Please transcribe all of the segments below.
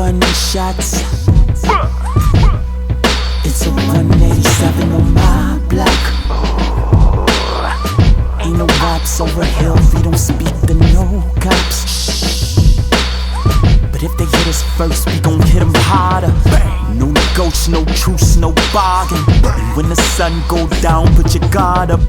gunshots. It's a 187 on my block. Ain't no raps over here, we don't speak to no cops. But if they hit us first, we gon' hit them harder. No ghost, no truce, no bargain. And when the sun go down, put your guard up.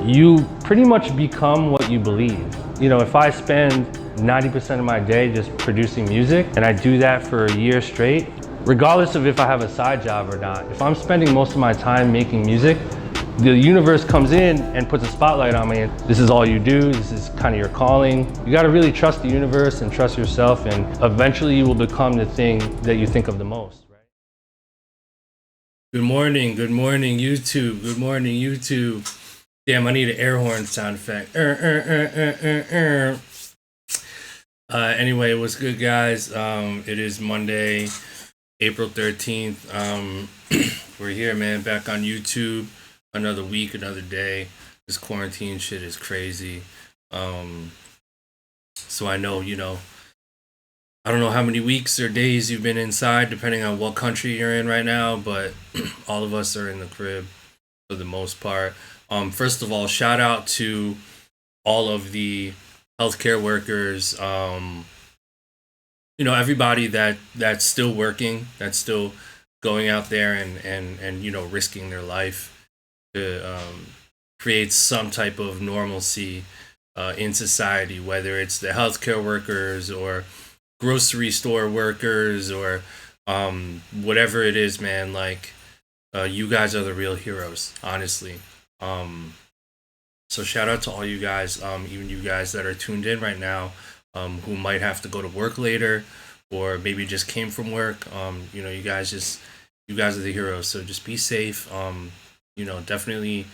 You pretty much become what you believe. You know, if I spend 90% of my day just producing music and I do that for a year straight, regardless of if I have a side job or not, if I'm spending most of my time making music, the universe comes in and puts a spotlight on me. This is all you do, this is kind of your calling. You gotta really trust the universe and trust yourself, and eventually you will become the thing that you think of the most. Good morning, YouTube. Good morning, YouTube. Damn, I need an air horn sound effect. Anyway, what's good, guys? It is Monday, April 13th. We're here, man, back on YouTube. Another week, another day. This quarantine shit is crazy. So I know, I don't know how many weeks or days you've been inside, depending on what country you're in right now, but all of us are in the crib for the most part. First of all, shout out to all of the healthcare workers, everybody that's still working, that's still going out there and risking their life to create some type of normalcy in society, whether it's the healthcare workers or grocery store workers or whatever it is, man. Like you guys are the real heroes, honestly. So shout out to all you guys, even you guys that are tuned in right now, who might have to go to work later or maybe just came from work. You guys are the heroes. So just be safe. Definitely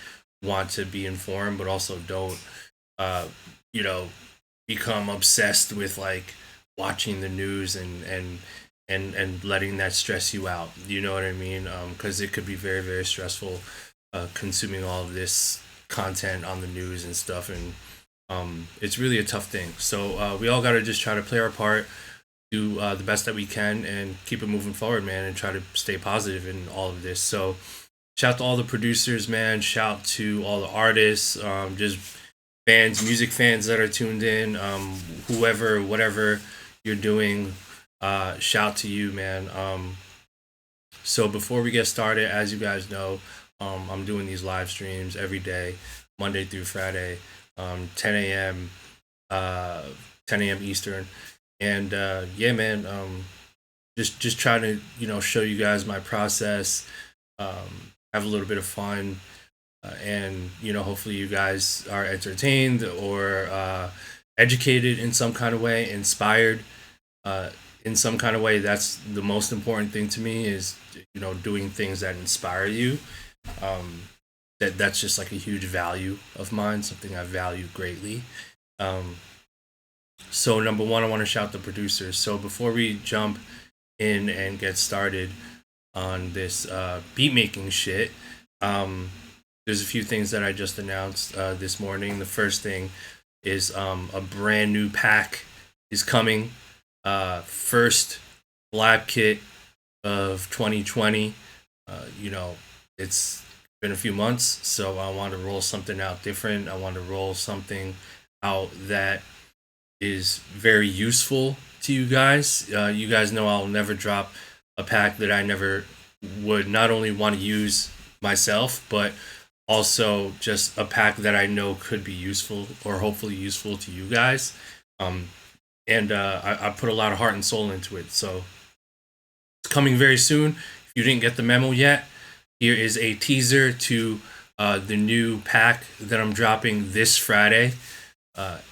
want to be informed, but also don't become obsessed with like watching the news and letting that stress you out. You know what I mean? Because it could be very, very stressful consuming all of this content on the news and stuff. And it's really a tough thing. So we all got to just try to play our part, do the best that we can, and keep it moving forward, man, and try to stay positive in all of this. So shout out to all the producers, man. Shout to all the artists, just fans, music fans that are tuned in, whoever, whatever you're doing, shout to you, man. So before we get started, as you guys know, I'm doing these live streams every day, Monday through Friday, 10 a.m. 10 a.m. Eastern, and yeah, man, just trying to show you guys my process, have a little bit of fun, and hopefully you guys are entertained or educated in some kind of way, inspired in some kind of way. That's the most important thing to me, is doing things that inspire you. That's just like a huge value of mine, something I value greatly. So number one, I want to shout the producers. So before we jump in and get started on this beat making shit, there's a few things that I just announced this morning. The first thing is a brand new pack is coming. First Blap-Kit of 2020. It's been a few months, so I want to roll something out different. I want to roll something out that is very useful to you guys. You guys know I'll never drop a pack that I never would not only want to use myself, but also just a pack that I know could be useful or hopefully useful to you guys. And I put a lot of heart and soul into it. So it's coming very soon. If you didn't get the memo yet, here is a teaser to the new pack that I'm dropping this Friday,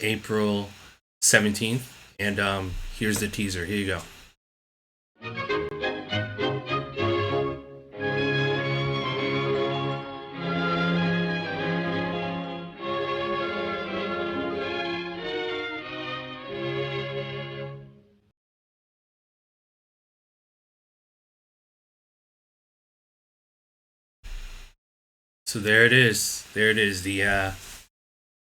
April 17th. And here's the teaser. Here you go. So there it is. There it is. The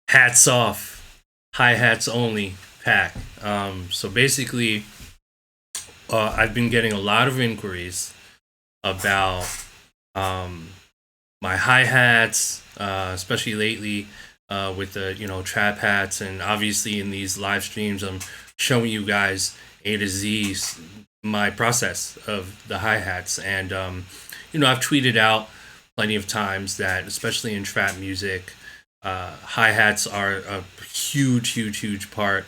hats off, hi-hats only pack. So basically, I've been getting a lot of inquiries about my hi-hats, especially lately with the trap hats, and obviously in these live streams, I'm showing you guys A to Z my process of the hi-hats, and I've tweeted out plenty of times that, especially in trap music, hi-hats are a huge part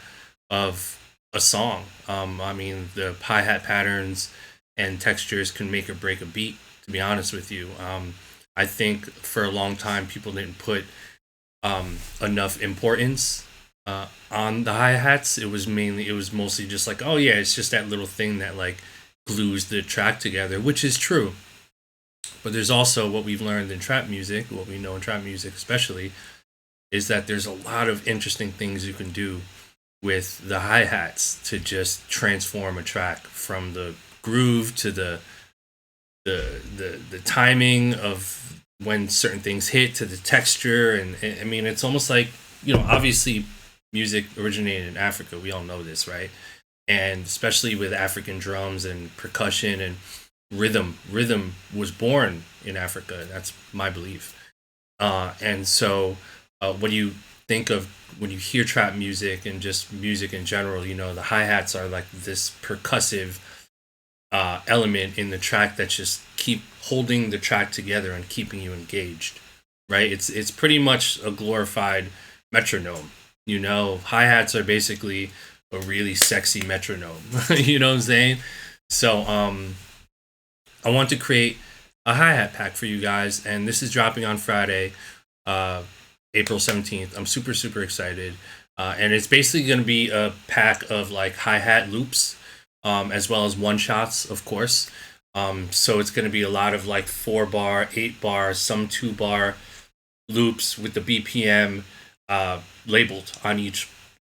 of a song. I mean, the hi-hat patterns and textures can make or break a beat, to be honest with you. I think for a long time, people didn't put enough importance on the hi-hats. It was mostly just like, oh yeah, it's just that little thing that like glues the track together, which is true. But there's also what we've learned in trap music, what we know in trap music especially, is that there's a lot of interesting things you can do with the hi-hats to just transform a track from the groove to the timing of when certain things hit to the texture. And I mean, it's almost like, obviously music originated in Africa. We all know this, right? And especially with African drums and percussion and rhythm was born in Africa. That's my belief. And so when you think of, when you hear trap music and just music in general, the hi-hats are like this percussive element in the track that just keep holding the track together and keeping you engaged, right? It's pretty much a glorified metronome. Hi-hats are basically a really sexy metronome. You know what I'm saying? So I want to create a hi-hat pack for you guys, and this is dropping on Friday, April 17th. I'm super, super excited. And it's basically going to be a pack of like hi-hat loops, as well as one-shots, of course. So it's going to be a lot of like 4-bar, 8-bar, some 2-bar loops with the BPM labeled on each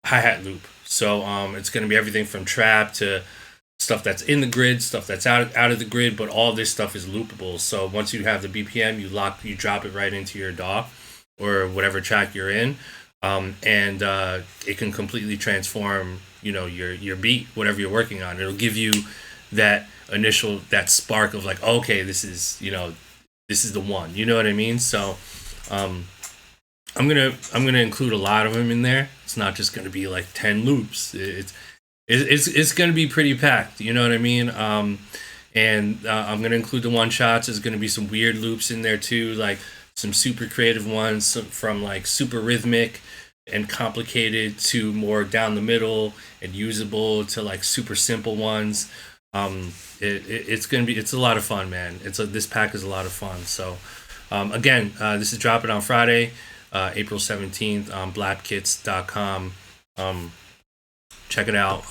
hi-hat loop. So it's going to be everything from trap to stuff that's in the grid, stuff that's out of the grid, but all this stuff is loopable. So once you have the BPM, you drop it right into your DAW or whatever track you're in, and it can completely transform, your beat, whatever you're working on. It'll give you that spark of like, okay, this is the one. You know what I mean? So I'm gonna include a lot of them in there. It's not just gonna be like 10 loops. It's gonna be pretty packed. You know what I mean? And I'm gonna include the one shots. There's gonna be some weird loops in there too, like some super creative ones, from like super rhythmic and complicated to more down the middle and usable to like super simple ones. It's a lot of fun, man. This pack is a lot of fun. So again, this is dropping on Friday, April 17th on blap-kits.com. Check it out,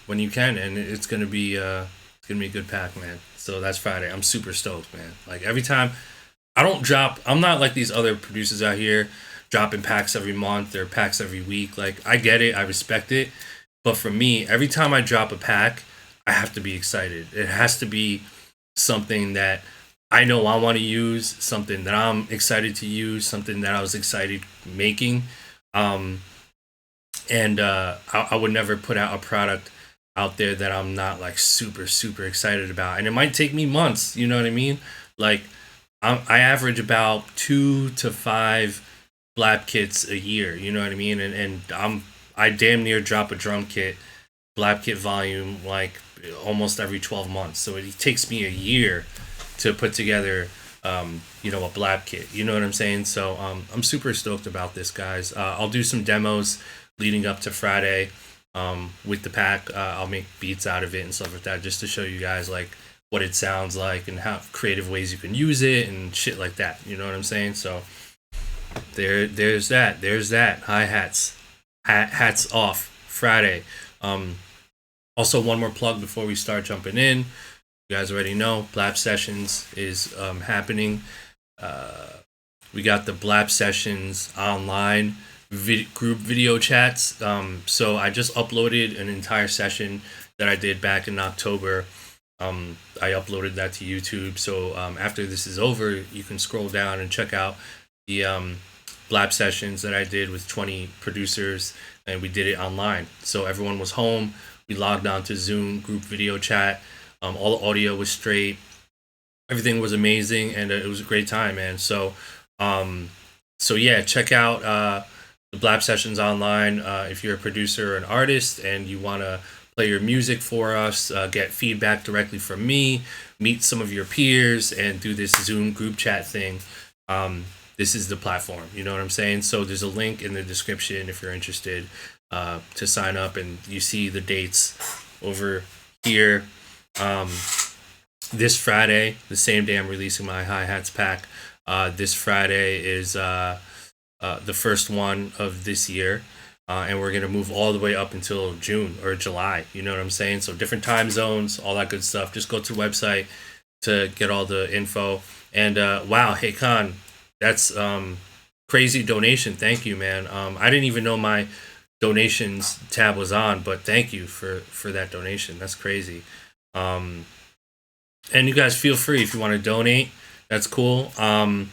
when you can, and it's gonna be a good pack, man. So that's Friday. I'm super stoked, man. Like every time I'm not like these other producers out here dropping packs every month or packs every week. Like, I get it, I respect it, but for me, every time I drop a pack, I have to be excited. It has to be something that I know I want to use, something that I'm excited to use, something that I was excited making. I would never put out a product out there that I'm not like super, super excited about. And it might take me months, you know what I mean? Like, I average about 2 to 5 Blap-Kits a year, you know what I mean? And I damn near drop a drum kit, Blap-Kit volume, like almost every 12 months. So it takes me a year to put together, a Blap-Kit, you know what I'm saying? So I'm super stoked about this, guys. I'll do some demos leading up to Friday with the pack. I'll make beats out of it and stuff like that, just to show you guys like what it sounds like and how creative ways you can use it and shit like that. You know what I'm saying? So there's that. Hi-hats. Hats off Friday. Also, one more plug before we start jumping in. You guys already know Blap Sessions is happening. We got the Blap Sessions online group video chats. So I just uploaded an entire session that I did back in October. I uploaded that to YouTube. So after this is over, you can scroll down and check out the Blap Sessions that I did with 20 producers, and we did it online. So everyone was home. We logged on to Zoom group video chat. All the audio was straight. Everything was amazing, and it was a great time, man. So yeah, check out the Blap Sessions online if you're a producer or an artist and you want to play your music for us, get feedback directly from me, meet some of your peers, and do this Zoom group chat thing. This is the platform, you know what I'm saying? So there's a link in the description if you're interested to sign up, and you see the dates over here. This Friday, the same day I'm releasing my hi-hats pack, this Friday is the first one of this year. And we're going to move all the way up until June or July. You know what I'm saying? So different time zones, all that good stuff. Just go to the website, to get all the info. And wow, hey Khan, that's crazy donation. Thank you, man. I didn't even know my donations tab was on, but thank you for that donation. That's crazy. And you guys feel free if you want to donate. That's cool. I'm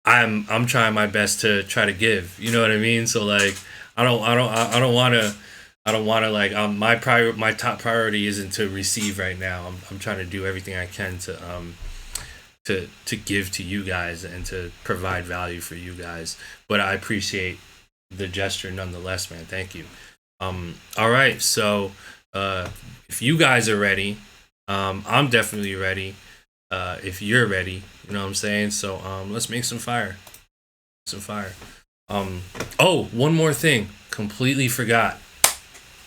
trying my best to try to give. You know what I mean? So like, I don't want to like my top priority isn't to receive right now. I'm trying to do everything I can to give to you guys and to provide value for you guys. But I appreciate the gesture nonetheless, man. Thank you. All right, so if you guys are ready, I'm definitely ready. If you're ready, you know what I'm saying? So let's make some fire. Oh, one more thing. Completely forgot.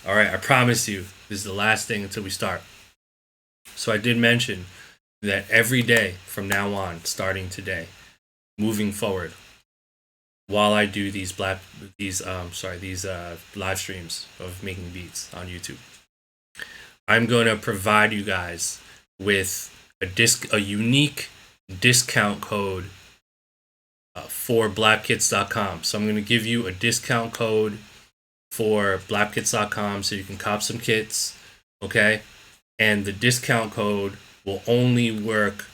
All right, I promise you, this is the last thing until we start. So I did mention that every day from now on, starting today, moving forward, while I do these live streams of making beats on YouTube, I'm going to provide you guys with a unique discount code for BLAPCHAT.com. So I'm going to give you a discount code for BLAPCHAT.com so you can cop some kits, okay? And the discount code will only work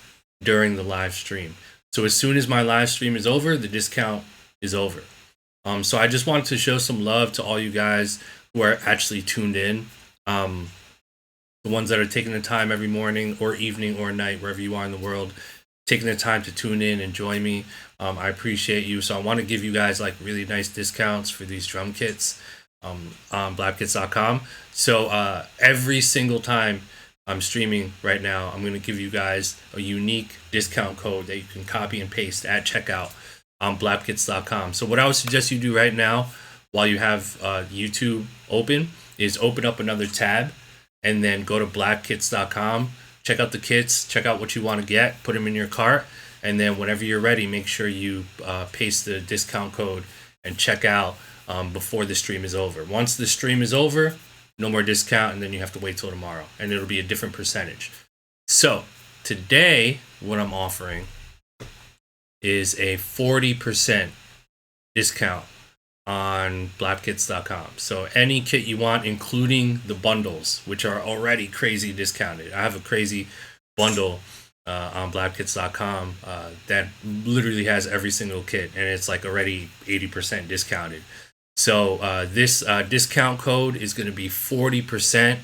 during the live stream. So as soon as my live stream is over, the discount is over. So I just wanted to show some love to all you guys who are actually tuned in. The ones that are taking the time every morning or evening or night, wherever you are in the world, taking the time to tune in and join me. I appreciate you. So I want to give you guys like really nice discounts for these drum kits on BLAPCHAT.com. So every single time I'm streaming right now, I'm going to give you guys a unique discount code that you can copy and paste at checkout on BLAPCHAT.com. So what I would suggest you do right now while you have YouTube open is open up another tab and then go to BLAPCHAT.com, check out the kits, check out what you want to get, put them in your cart, and then whenever you're ready, make sure you paste the discount code and check out before the stream is over. Once the stream is over, no more discount, and then you have to wait till tomorrow, and it'll be a different percentage. So today, what I'm offering is a 40% discount on BLAPKits.com. So any kit you want, including the bundles, which are already crazy discounted. I have a crazy bundle on BLAPKits.com that literally has every single kit, and it's like already 80% discounted. So this discount code is going to be 40%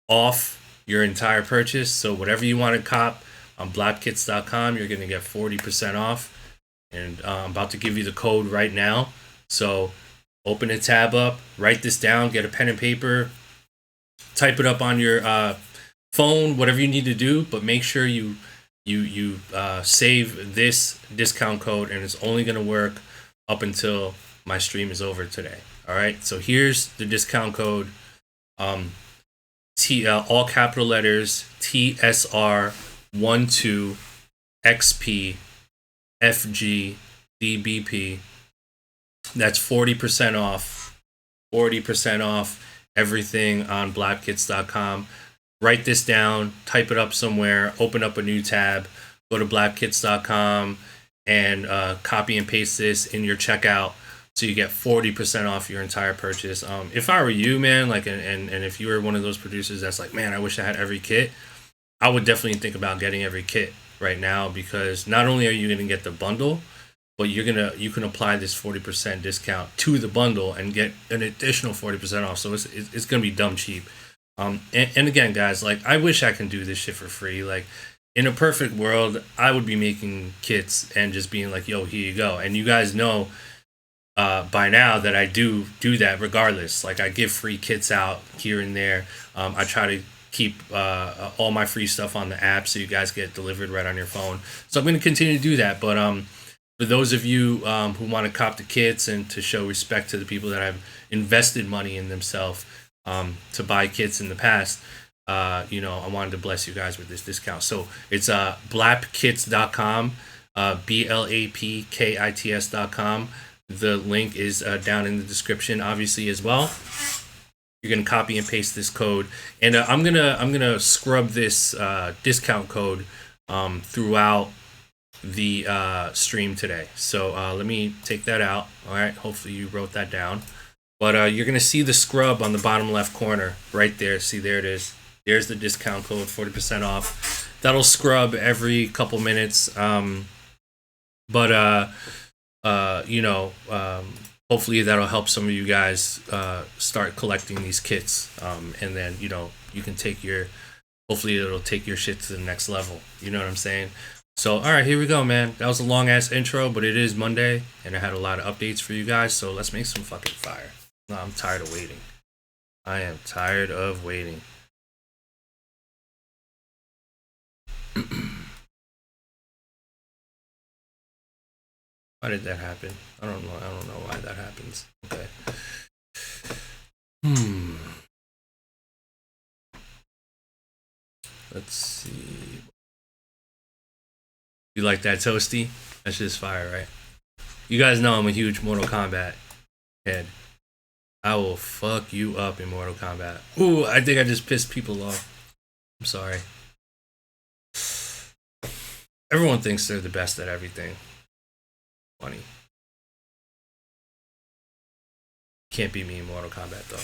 off your entire purchase. So whatever you want to cop on BLAPKits.com, you're going to get 40% off. And I'm about to give you the code right now. So open a tab up, write this down, get a pen and paper, type it up on your phone, whatever you need to do, but make sure you save this discount code, and it's only going to work up until my stream is over today. All right, so here's the discount code. All capital letters, TSR12XPFGDBP. That's 40% off. 40% off everything on BLAPKits.com. Write this down, type it up somewhere, open up a new tab, go to BLAPKits.com, and copy and paste this in your checkout so you get 40% off your entire purchase. If I were you, man, like, and if you were one of those producers that's like, man, I wish I had every kit, I would definitely think about getting every kit right now, because not only are you going to get the bundle, but you can apply this 40% discount to the bundle and get an additional 40% off. So it's gonna be dumb cheap. And again, guys, like, I wish I can do this shit for free. Like, in a perfect world, I would be making kits and just being like, yo, here you go. And you guys know by now that I do that regardless. Like, I give free kits out here and there. I try to keep all my free stuff on the app so you guys get delivered right on your phone. So I'm going to continue to do that. But for those of you who want to cop the kits and to show respect to the people that have invested money in themselves to buy kits in the past, I wanted to bless you guys with this discount. So it's BLAPKits.com, BLAPKITS.com. The link is down in the description, obviously, as well. You're gonna copy and paste this code, and I'm gonna scrub this discount code throughout the stream today. So let me take that out. All right, hopefully you wrote that down. But you're gonna see the scrub on the bottom left corner right there. See, there it is. There's the discount code, 40% off. That'll scrub every couple minutes. Hopefully that'll help some of you guys start collecting these kits. And then, you can hopefully it'll take your shit to the next level. You know what I'm saying? So, all right, here we go, man. That was a long ass intro, but it is Monday and I had a lot of updates for you guys. So let's make some fucking fire. No, I'm tired of waiting. I am tired of waiting. Why did that happen? I don't know why that happens. Okay. Let's see. You like that, Toasty? That's just fire, right? You guys know I'm a huge Mortal Kombat head. I will fuck you up in Mortal Kombat. Ooh, I think I just pissed people off. I'm sorry. Everyone thinks they're the best at everything. Funny. Can't beat me in Mortal Kombat though.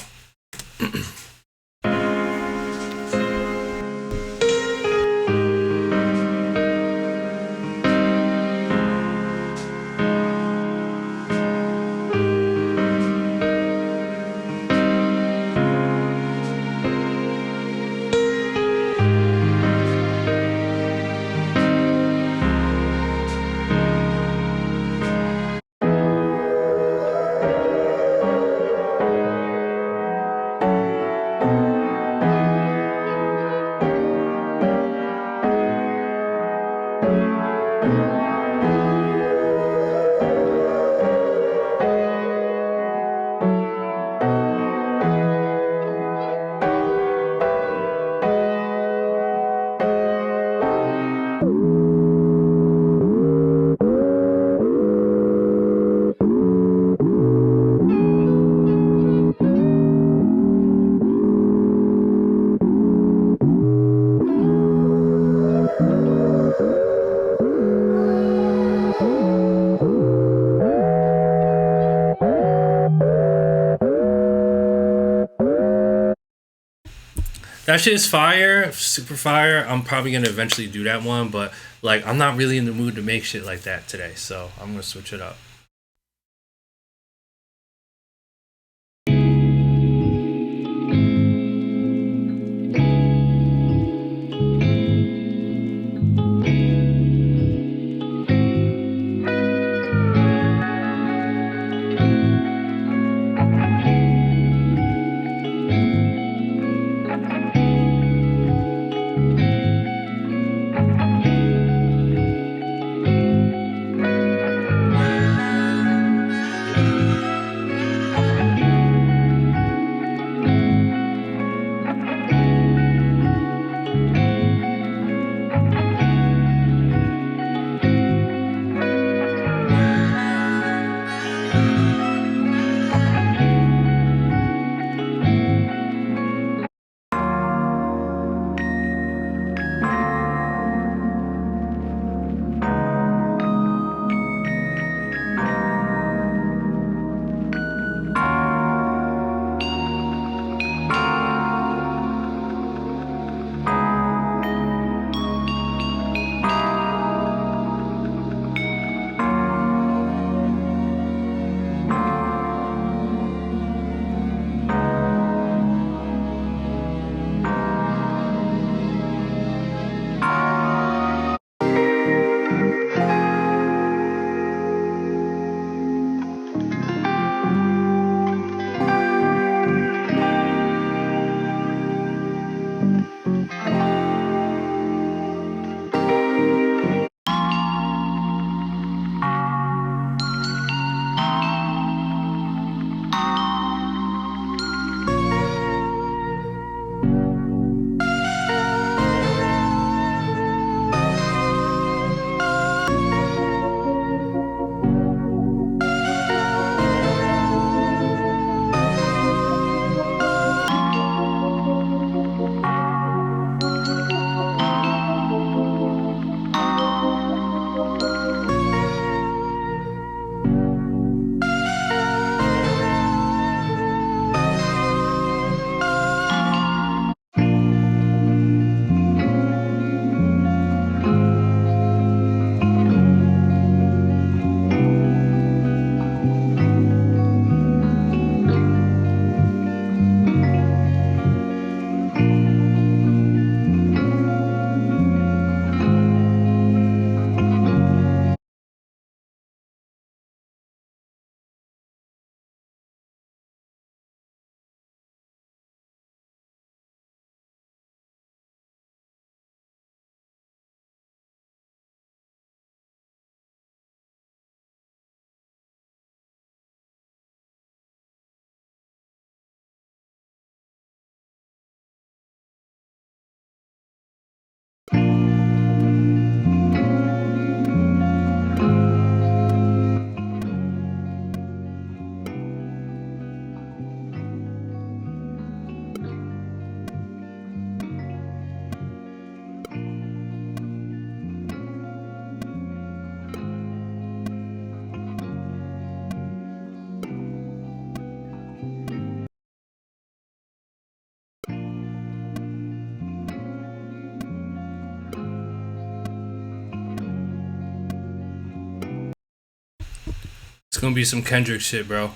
That shit is fire, super fire. I'm probably gonna eventually do that one, but like I'm not really in the mood to make shit like that today, so I'm gonna switch it up. gonna be some Kendrick shit, bro.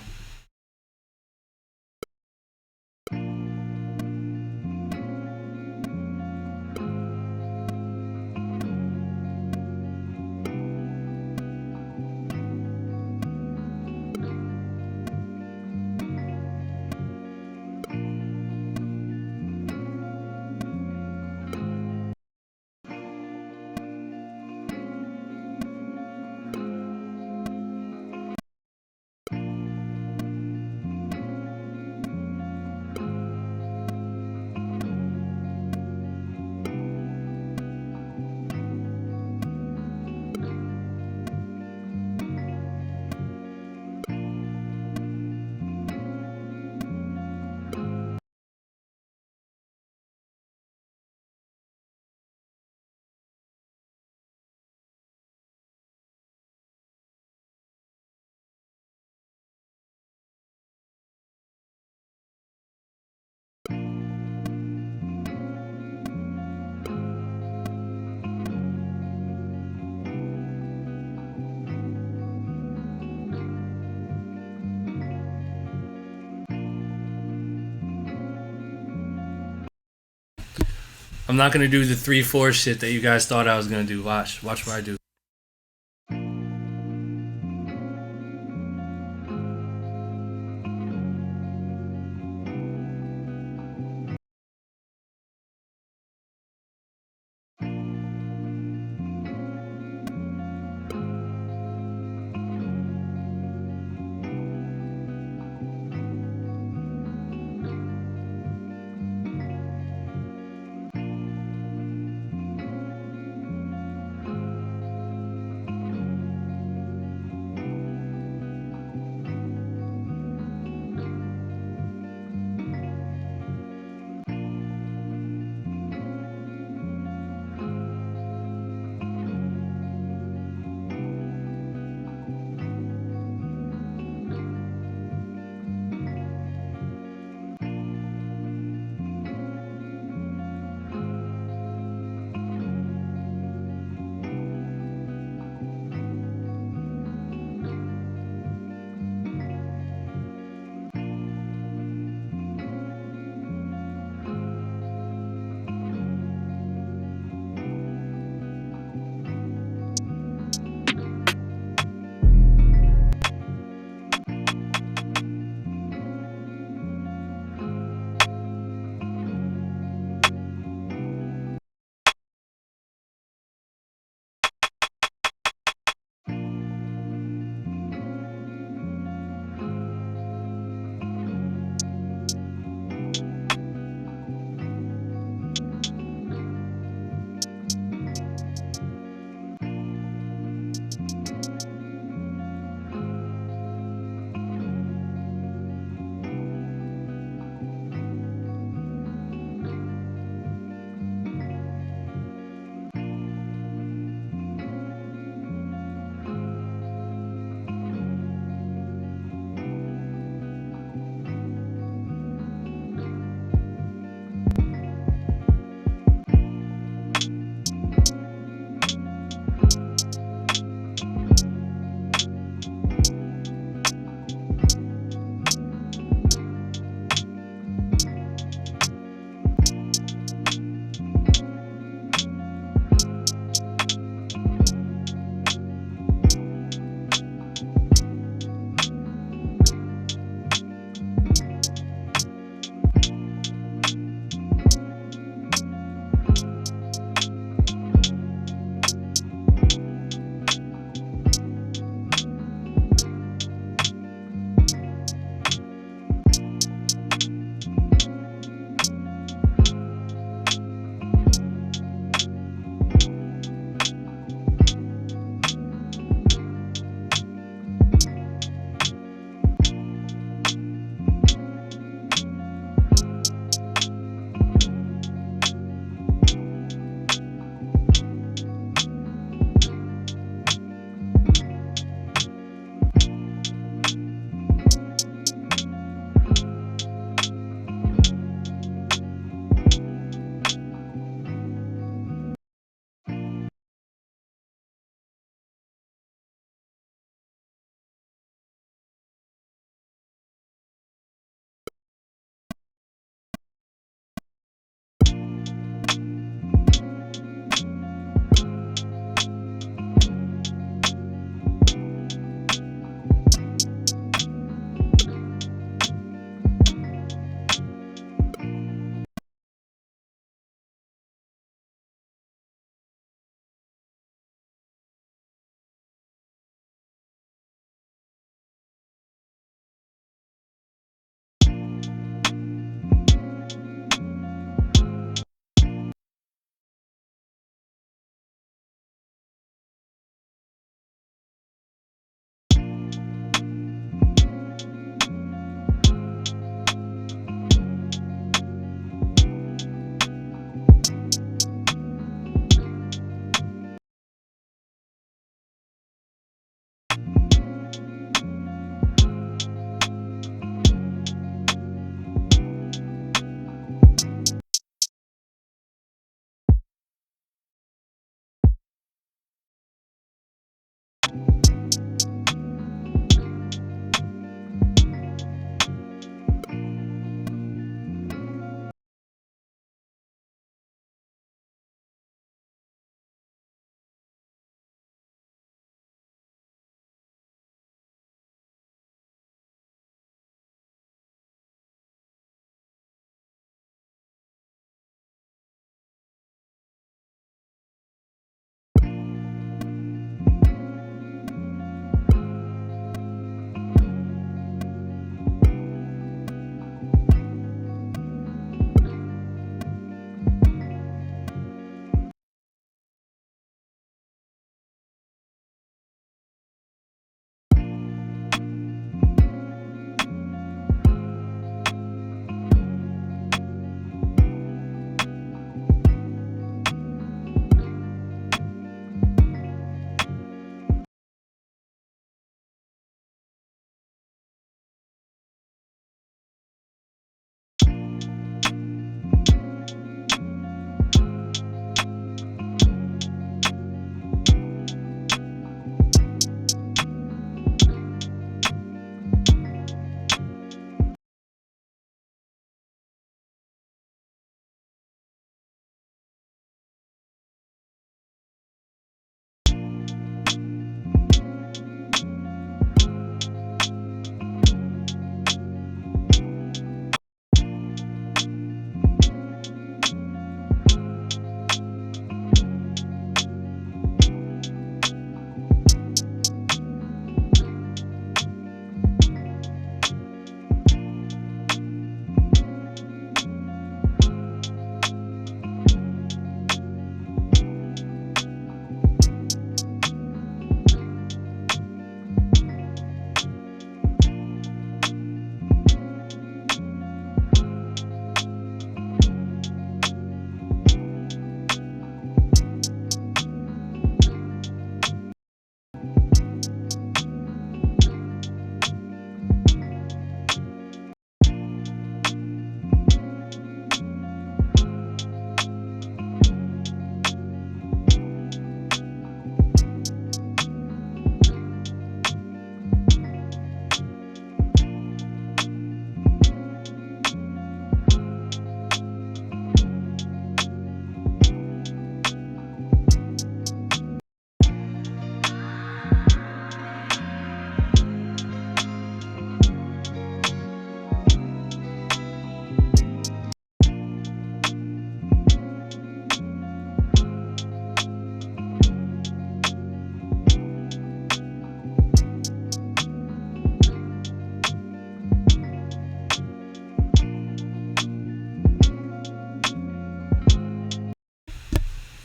I'm not gonna do the 3/4 shit that you guys thought I was gonna do. Watch what I do.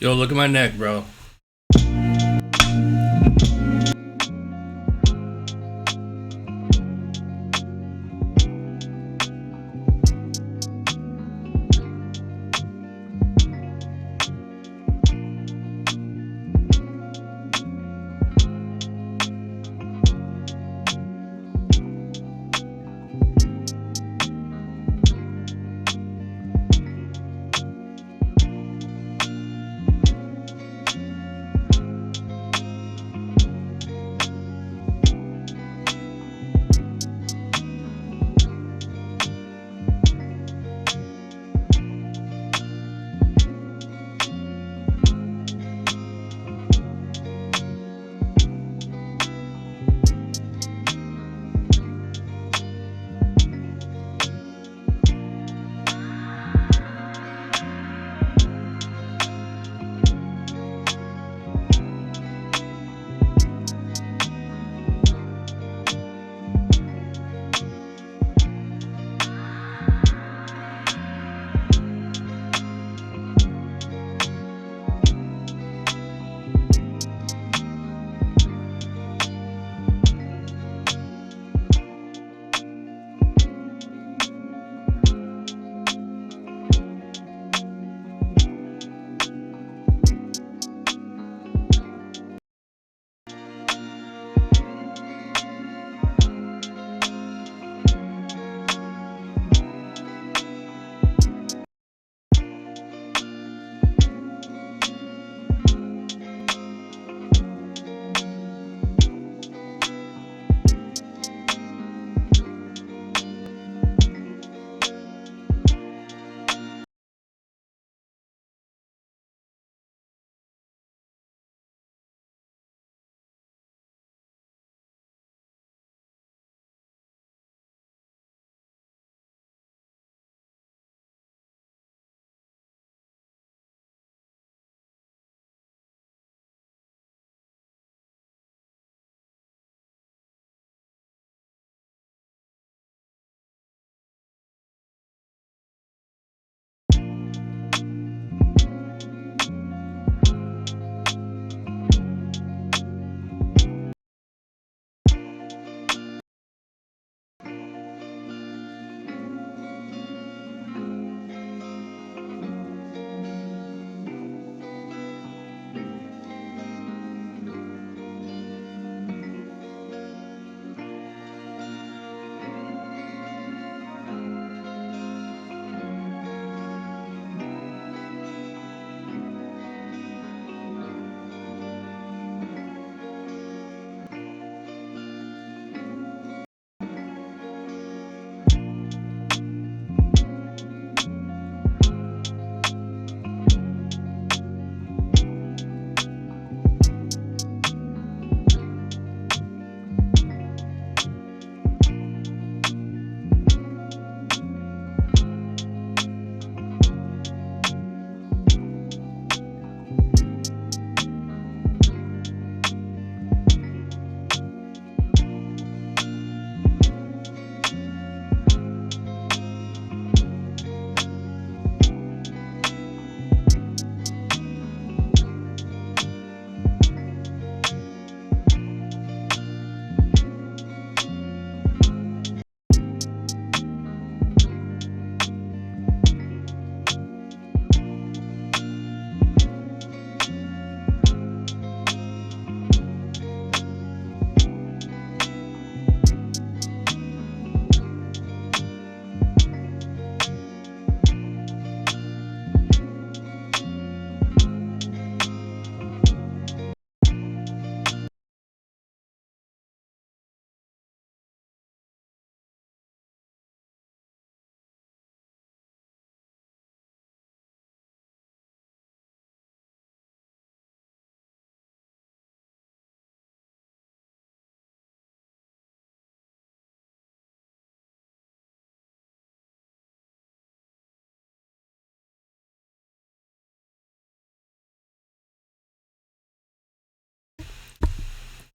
Yo, look at my neck, bro.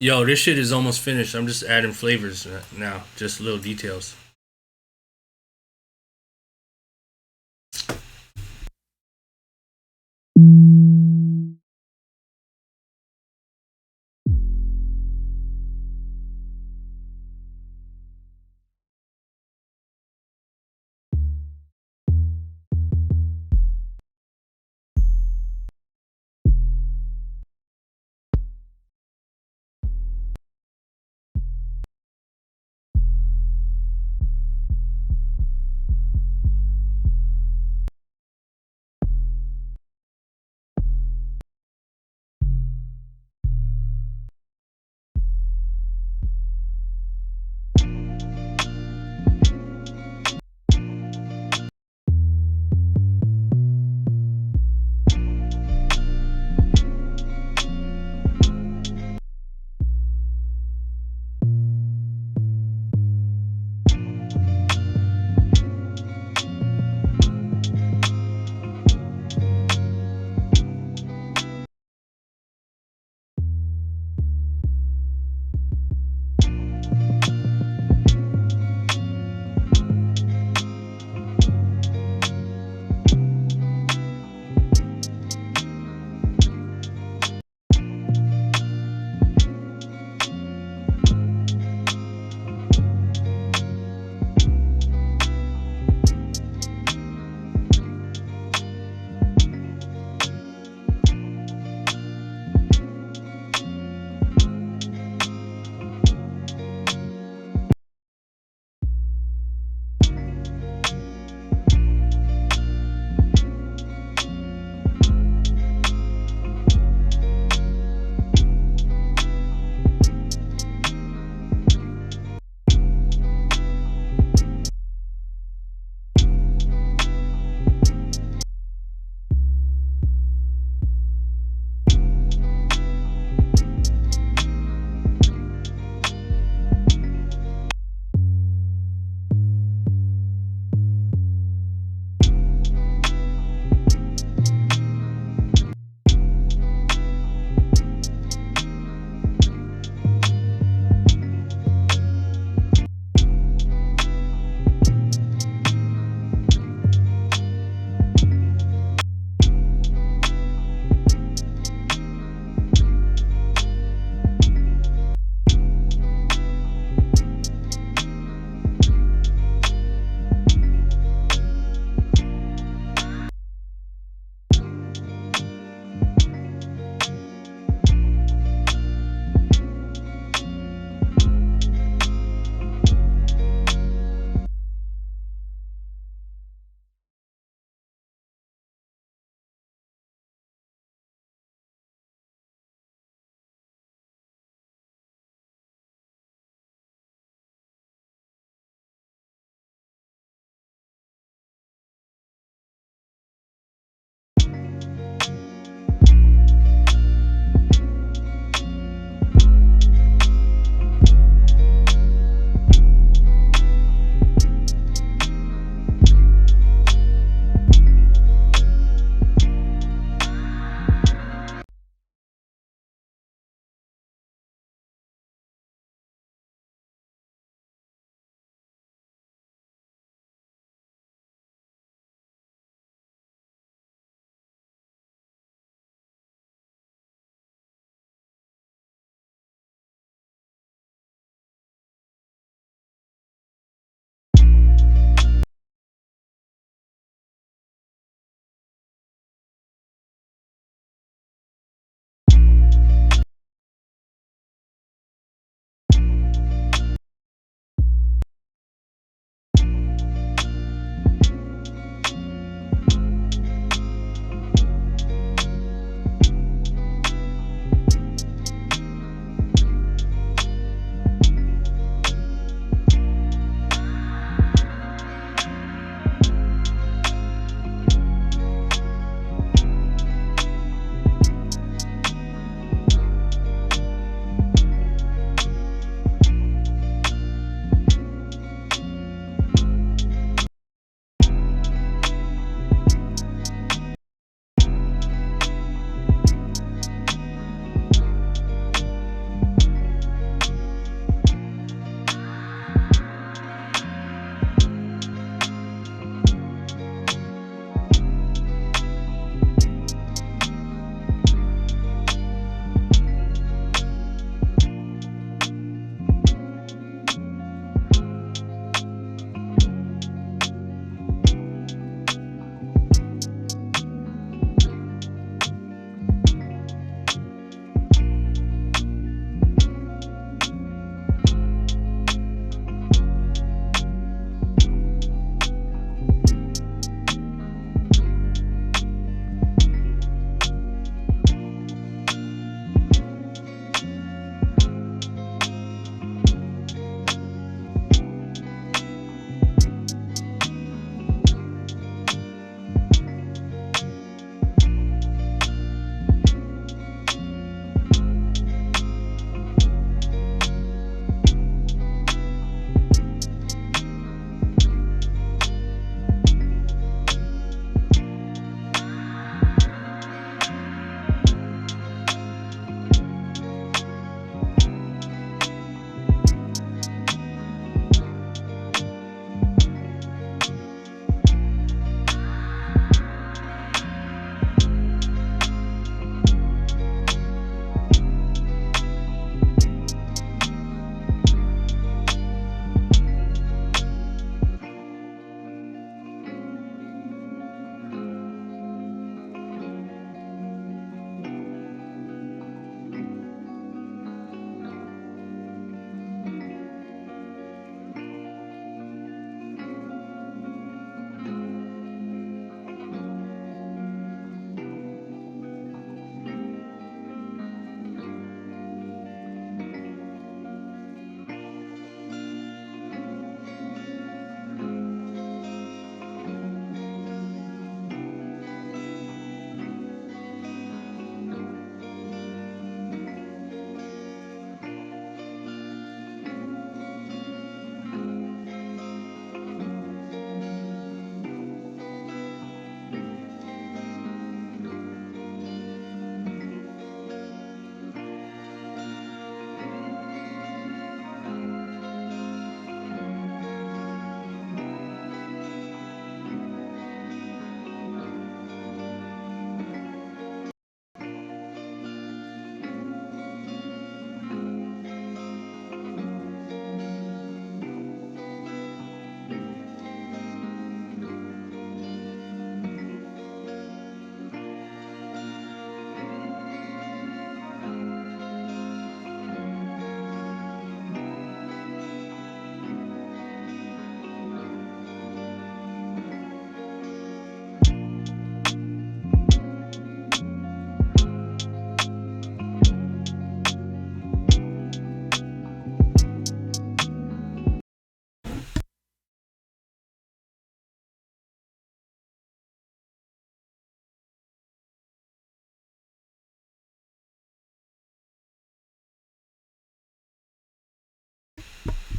Yo, this shit is almost finished. I'm just adding flavors now, just little details. Thank you.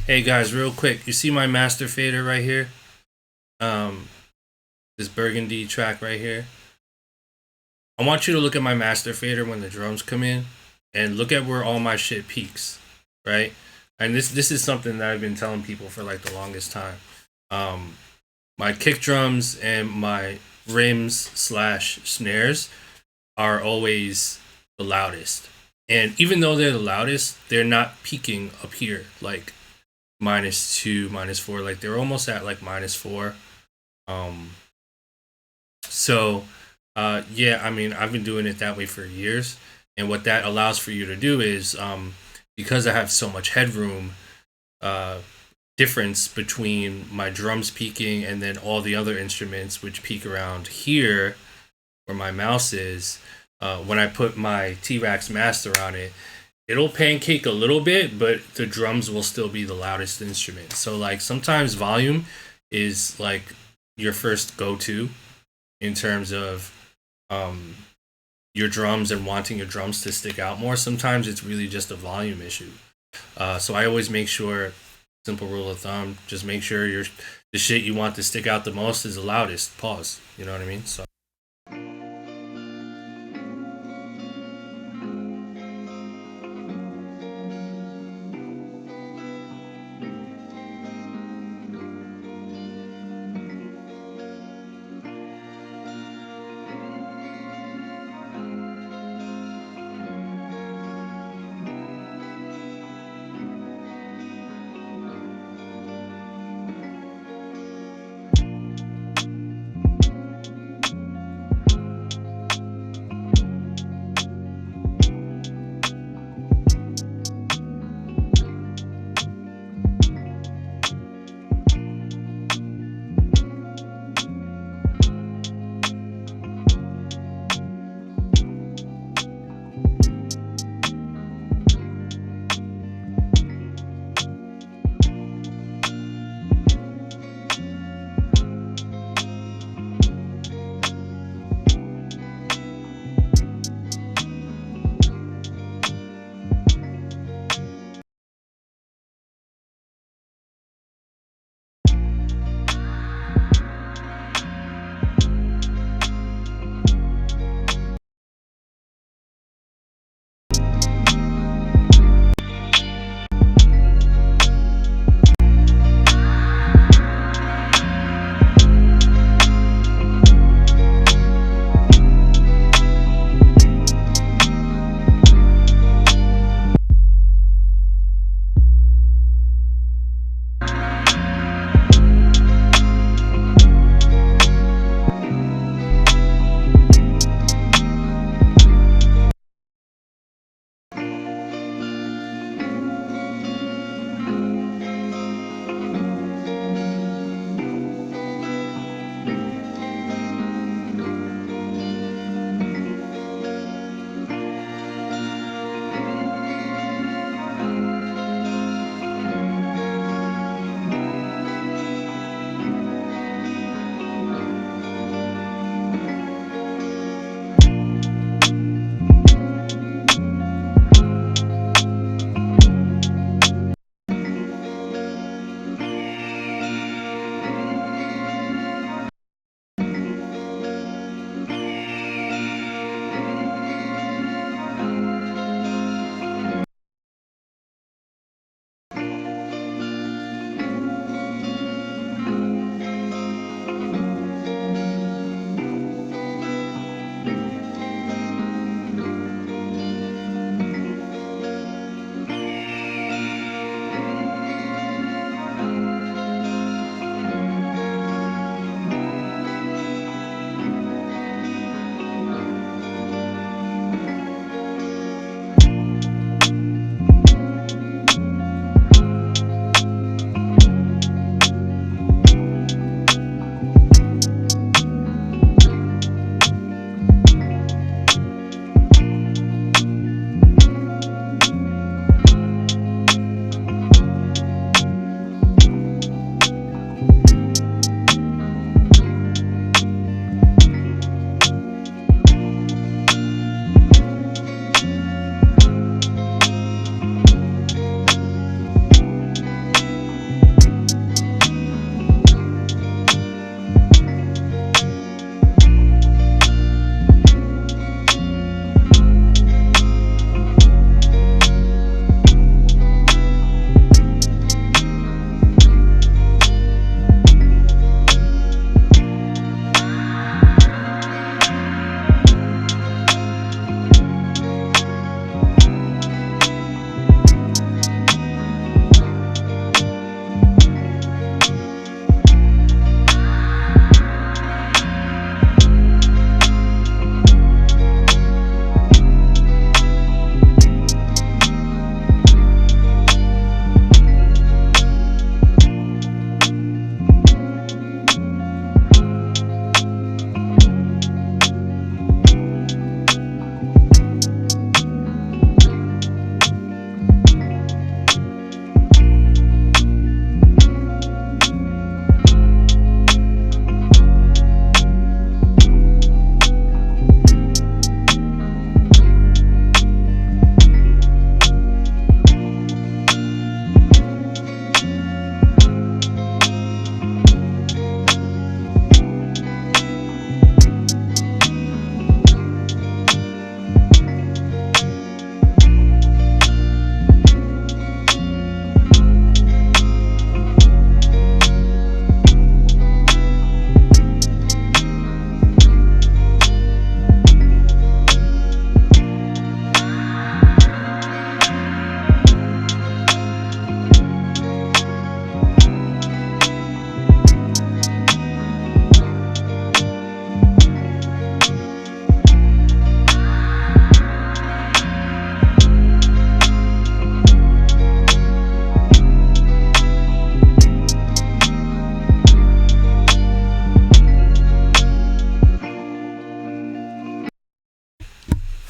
Hey guys, real quick, you see my master fader right here? This burgundy track right here. I want you to look at my master fader when the drums come in, and look at where all my shit peaks, right? And this is something that I've been telling people for like the longest time. My kick drums and my rims slash snares are always the loudest. And even though they're the loudest, they're not peaking up here like -2, -4. Like they're almost at like -4. Yeah, I mean, I've been doing it that way for years. And what that allows for you to do is, because I have so much headroom, difference between my drums peaking and then all the other instruments which peak around here where my mouse is, when I put my T-Rax master on it, it'll pancake a little bit, but the drums will still be the loudest instrument. So like sometimes volume is like your first go-to in terms of your drums and wanting your drums to stick out more. Sometimes it's really just a volume issue. So I always make sure, simple rule of thumb, just make sure the shit you want to stick out the most is the loudest. Pause. You know what I mean? So.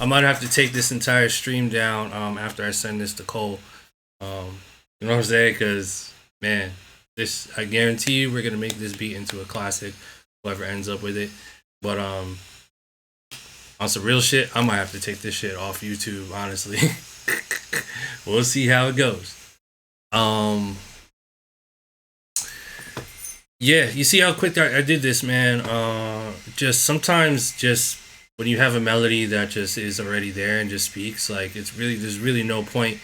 I might have to take this entire stream down after I send this to Cole. You know what I'm saying? Because, man, this, I guarantee you we're going to make this beat into a classic, whoever ends up with it. But on some real shit, I might have to take this shit off YouTube, honestly. We'll see how it goes. Yeah, you see how quick I did this, man. Just sometimes, just when you have a melody that just is already there and just speaks, like, it's really, there's really no point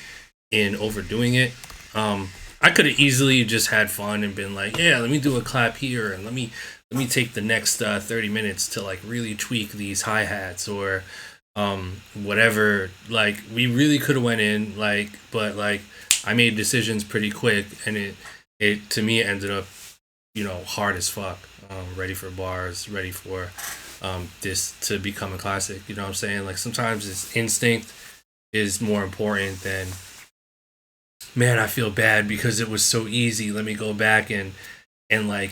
in overdoing it. I could have easily just had fun and been like, yeah, let me do a clap here, and let me take the next 30 minutes to like really tweak these hi-hats or whatever. Like, we really could have went in, like, but like I made decisions pretty quick, and it to me ended up, you know, hard as fuck. Ready for bars, ready for this to become a classic. You know what I'm saying? Like, sometimes it's instinct is more important than, man, I feel bad because it was so easy. Let me go back and like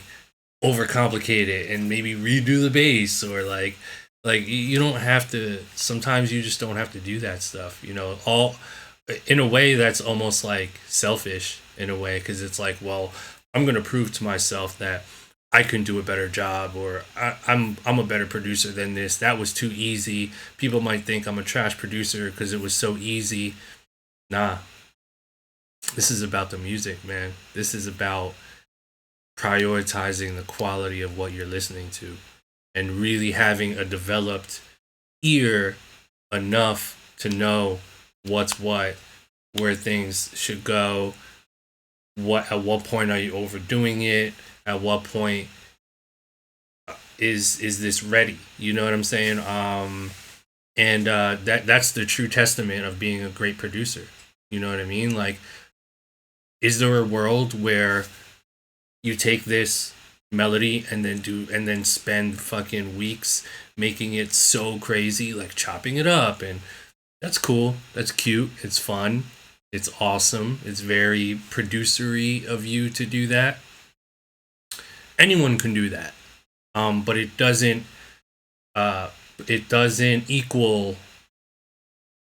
overcomplicate it and maybe redo the bass, or like you don't have to. Sometimes you just don't have to do that stuff. You know, all in a way that's almost like selfish in a way, because it's like, well, I'm gonna prove to myself that I can do a better job, or I'm a better producer than this. That was too easy. People might think I'm a trash producer because it was so easy. Nah. This is about the music, man. This is about prioritizing the quality of what you're listening to and really having a developed ear enough to know what's what, where things should go, at what point are you overdoing it, at what point is this ready, you know what I'm saying? And that's the true testament of being a great producer, you know what I mean? Like, is there a world where you take this melody and then spend fucking weeks making it so crazy, like chopping it up? And that's cool, that's cute, it's fun, it's awesome, it's very producery of you to do that. Anyone can do that, but it doesn't equal,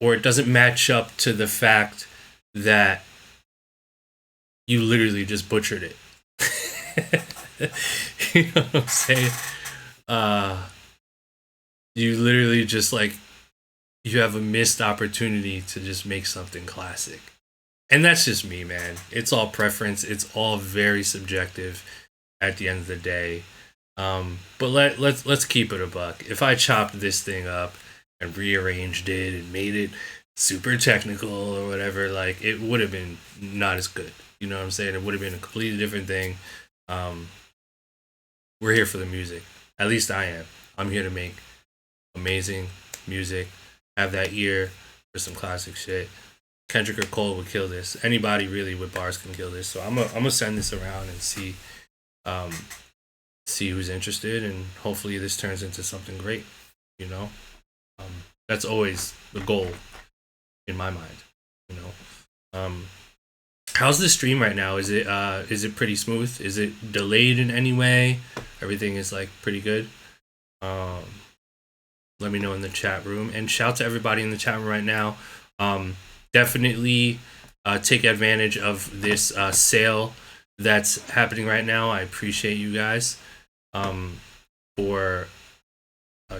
or it doesn't match up to the fact that you literally just butchered it. You know what I'm saying? You literally just, like, you have a missed opportunity to just make something classic. And that's just me, man. It's all preference. It's all very subjective at the end of the day. But let's keep it a buck. If I chopped this thing up and rearranged it and made it super technical or whatever, like, it would have been not as good. You know what I'm saying? It would have been a completely different thing. We're here for the music. At least I am. I'm here to make amazing music. Have that ear for some classic shit. Kendrick or Cole would kill this. Anybody really with bars can kill this. So I'm gonna send this around and see who's interested, and hopefully this turns into something great. You know, that's always the goal in my mind. You know. How's the stream right now? Is it pretty smooth? Is it delayed in any way? Everything is like pretty good. Let me know in the chat room, and shout to everybody in the chat room right now. Definitely take advantage of this sale that's happening right now. I appreciate you guys for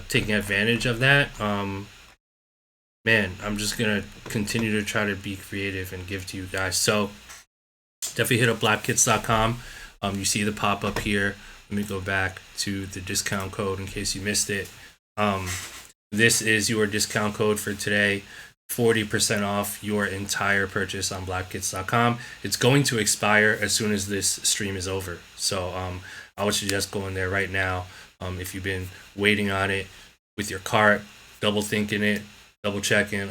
taking advantage of that. Man, I'm just gonna continue to try to be creative and give to you guys. So definitely hit up blap-kits.com. You see the pop up here. Let me go back to the discount code in case you missed it. This is your discount code for today. 40% off your entire purchase on blap-kits.com. It's going to expire as soon as this stream is over. So I would suggest going there right now. If you've been waiting on it with your cart, double thinking it, double checking,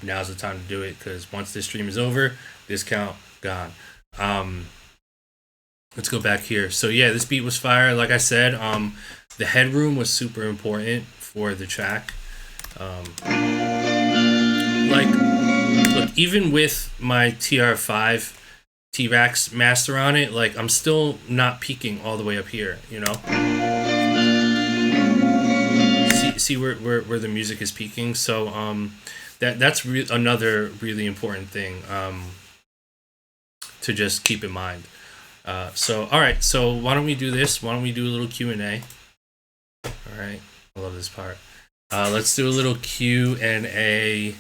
now's the time to do it, because once this stream is over, discount gone. Let's go back here. So yeah, this beat was fire. Like I said, the headroom was super important for the track. Like, look, even with my TR5 T-Rax master on it, like, I'm still not peaking all the way up here, you know? see where the music is peaking. So that's another really important thing to just keep in mind. So all right, so why don't we do this? Why don't we do a little Q&A? All right, I love this part. Let's do a little Q&A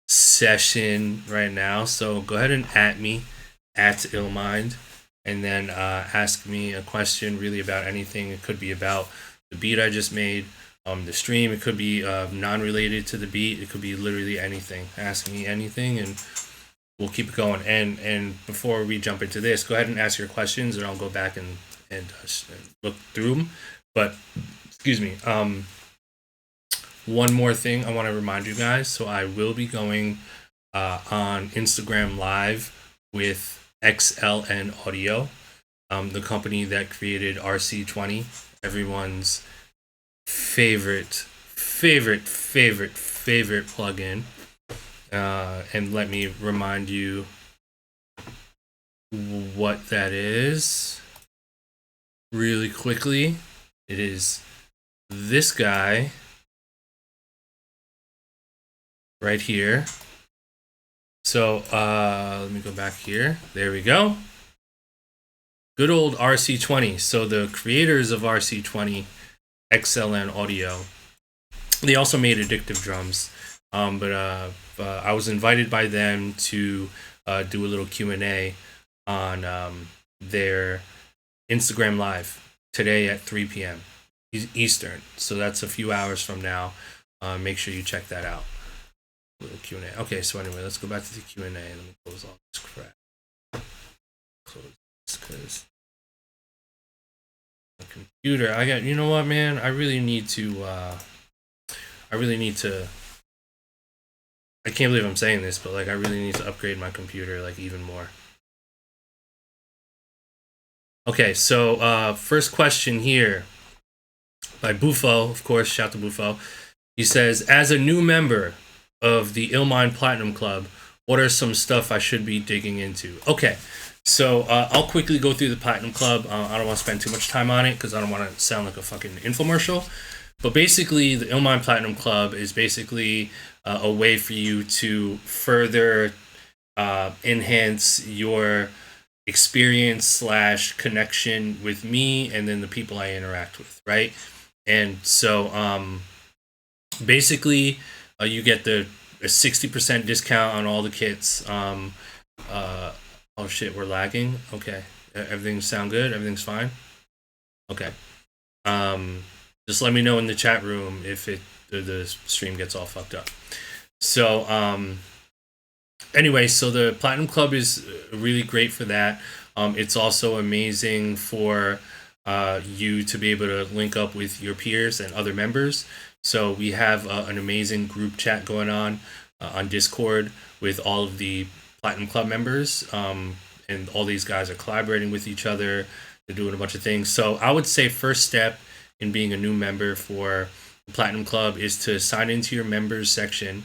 session right now. So go ahead and at me at Illmind, and then ask me a question really about anything. It could be about the beat I just made, the stream. It could be non-related to the beat. It could be literally anything. Ask me anything, and we'll keep it going. And before we jump into this, go ahead and ask your questions, and I'll go back and look through them. But excuse me. One more thing I want to remind you guys. So I will be going on Instagram Live with XLN Audio, the company that created RC20, everyone's favorite plugin. And let me remind you what that is really quickly. It is this guy right here. So let me go back here. There we go. Good old RC20. So the creators of RC20, XLN Audio, they also made Addictive Drums. But I was invited by them to do a little Q&A on their Instagram Live today at 3 p.m. Eastern. So that's a few hours from now. Make sure you check that out. Little Q&A. Okay, so anyway, let's go back to the Q&A. Let me close all this crap. Close this because my computer. You know what, man? I really need to. I can't believe I'm saying this, but like, I really need to upgrade my computer like even more. Okay, so first question here by Bufo, of course. Shout to Bufo. He says, as a new member of the Illmind Platinum Club, what are some stuff I should be digging into? Okay, so I'll quickly go through the Platinum Club. I don't want to spend too much time on it because I don't want to sound like a fucking infomercial. But basically, the Illmind Platinum Club is basically a way for you to further enhance your experience / connection with me and then the people I interact with, right? And so basically, you get a 60% discount on all the kits. Oh shit, we're lagging. Okay, everything sound good? Everything's fine? Okay. Just let me know in the chat room if the stream gets all fucked up. So anyway, so the Platinum Club is really great for that. It's also amazing for you to be able to link up with your peers and other members. So we have an amazing group chat going on Discord with all of the Platinum Club members. And all these guys are collaborating with each other. They're doing a bunch of things. So I would say first step in being a new member for the Platinum Club is to sign into your members section,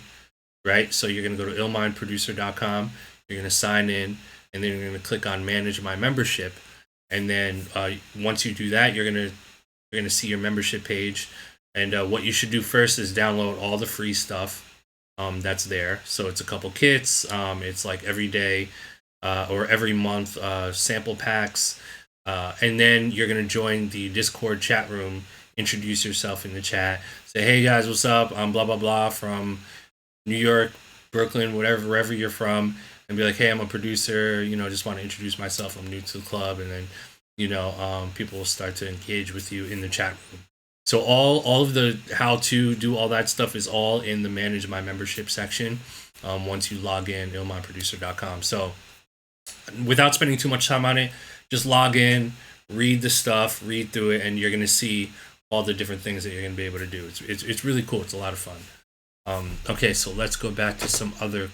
right? So you're going to go to illmindproducer.com. You're going to sign in, and then you're going to click on Manage My Membership. And then once you do that, you're going to see your membership page. And what you should do first is download all the free stuff that's there. So it's a couple kits. It's like every day or every month sample packs. And then you're going to join the Discord chat room, introduce yourself in the chat, say, hey guys, what's up? I'm blah, blah, blah from New York, Brooklyn, wherever you're from, and be like, hey, I'm a producer, just want to introduce myself. I'm new to the club. And then, people will start to engage with you in the chat room. So all of the how to do all that stuff is all in the Manage My Membership section once you log in, illmindproducer.com. So without spending too much time on it, just log in, read the stuff, read through it, and you're going to see all the different things that you're going to be able to do. It's really cool. It's a lot of fun. Okay, so let's go back to some other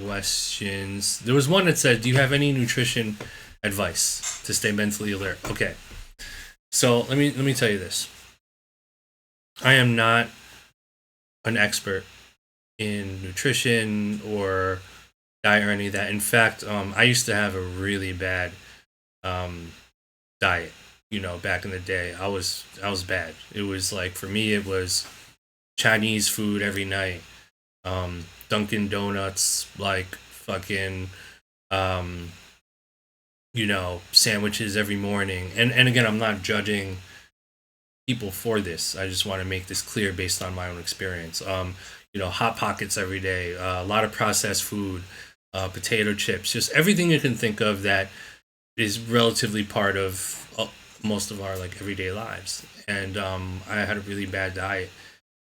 questions. There was one that said, do you have any nutrition advice to stay mentally alert? Okay, so let me tell you this. I am not an expert in nutrition or diet or any of that. In fact, I used to have a really bad diet. Back in the day, I was bad. It was like, for me, it was Chinese food every night, Dunkin' Donuts, like fucking, you know, sandwiches every morning. And again, I'm not judging people for this. I just want to make this clear based on my own experience. You know, Hot Pockets every day, a lot of processed food, potato chips, just everything you can think of that is relatively part of most of our like everyday lives. And I had a really bad diet,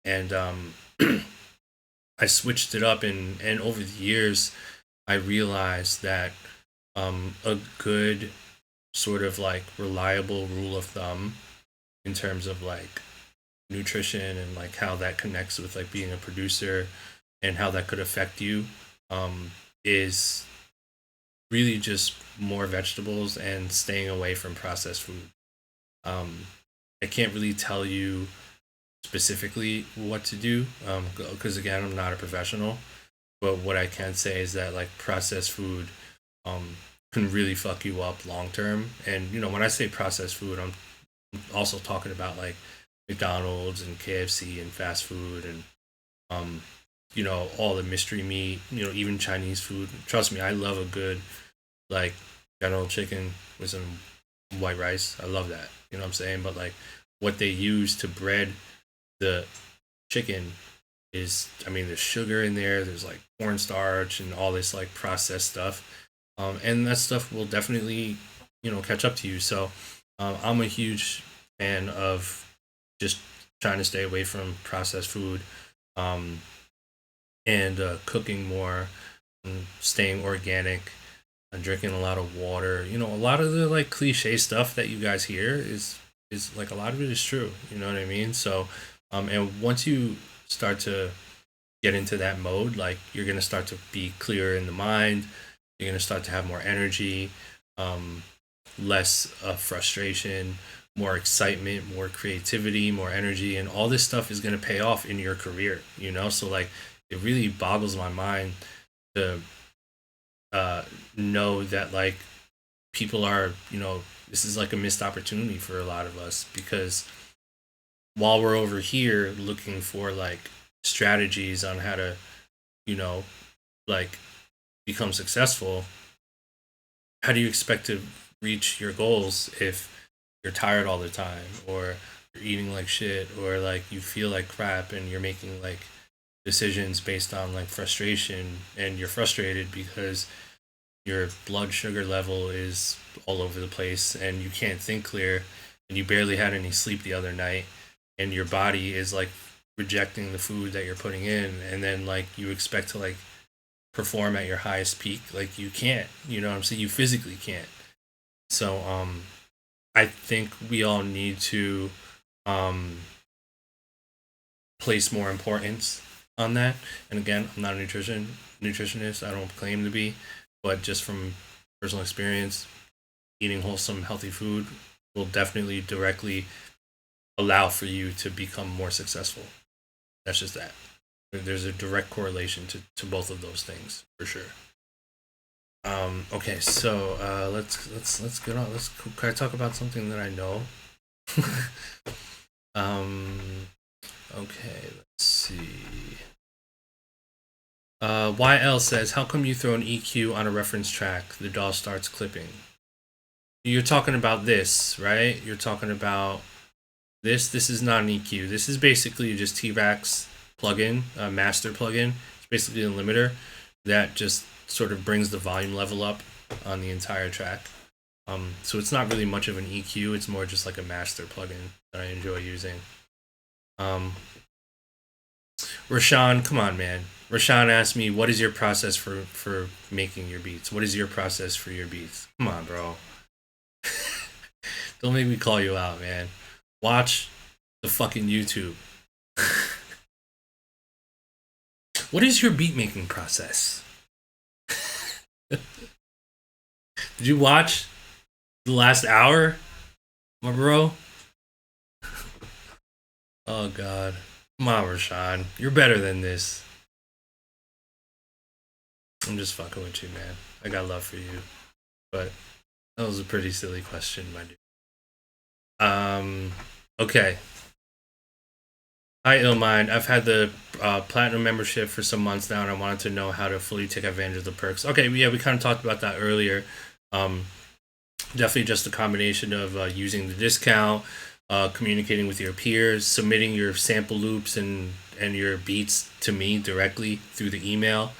and I switched it up, and over the years, I realized that a good sort of like reliable rule of thumb in terms of like nutrition and like how that connects with like being a producer and how that could affect you, is really just more vegetables and staying away from processed food. I can't really tell you specifically what to do, because again, I'm not a professional. But what I can say is that like processed food can really fuck you up long term. And you know, when I say processed food, I'm also talking about like McDonald's and KFC and fast food, and you know, all the mystery meat, you know, even Chinese food. Trust me, I love a good like General chicken with some white rice. I love that. You know what I'm saying? But like what they use to bread the chicken is, I mean, there's sugar in there, there's like cornstarch and all this like processed stuff. And that stuff will definitely, you know, catch up to you. So I'm a huge fan of just trying to stay away from processed food, and cooking more, and staying organic, and drinking a lot of water. You know, a lot of the like cliche stuff that you guys hear is like a lot of it is true. You know what I mean? So, and once you start to get into that mode, like you're gonna start to be clearer in the mind. You're gonna start to have more energy, less frustration, more excitement, more creativity, more energy, and all this stuff is gonna pay off in your career. You know, so like it really boggles my mind to know that like people are, you know, this is like a missed opportunity for a lot of us, because while we're over here looking for like strategies on how to, you know, like become successful, how do you expect to reach your goals if you're tired all the time, or you're eating like shit, or like you feel like crap and you're making like decisions based on like frustration, and you're frustrated because your blood sugar level is all over the place and you can't think clear, and you barely had any sleep the other night, and your body is like rejecting the food that you're putting in, and then like you expect to like perform at your highest peak. Like you can't, you know what I'm saying? You physically can't. So I think we all need to place more importance on that. And again, I'm not a nutritionist. I don't claim to be, but just from personal experience, eating wholesome, healthy food will definitely directly allow for you to become more successful. That's just that. There's a direct correlation to both of those things for sure. Okay, so let's get on. Can I talk about something that I know? Okay, let's see. YL says, how come you throw an EQ on a reference track? The DAW starts clipping. You're talking about this, right? You're talking about this. This is not an EQ. This is basically just T-Rack's plugin, a master plugin. It's basically a limiter that just sort of brings the volume level up on the entire track. So it's not really much of an EQ. It's more just like a master plugin that I enjoy using. Rashawn, come on, man. Rashawn asked me, what is your process for making your beats? What is your process for your beats? Come on, bro. Don't make me call you out, man. Watch the fucking YouTube. What is your beat making process? Did you watch the last hour, my bro? Oh, God. Come on, Rashawn. You're better than this. I'm just fucking with you, man. I got love for you. But that was a pretty silly question, my dude. Okay. Hi, Illmind. I've had the platinum membership for some months now, and I wanted to know how to fully take advantage of the perks. Okay, yeah, we kind of talked about that earlier. Definitely just a combination of using the discount, communicating with your peers, submitting your sample loops and your beats to me directly through the email,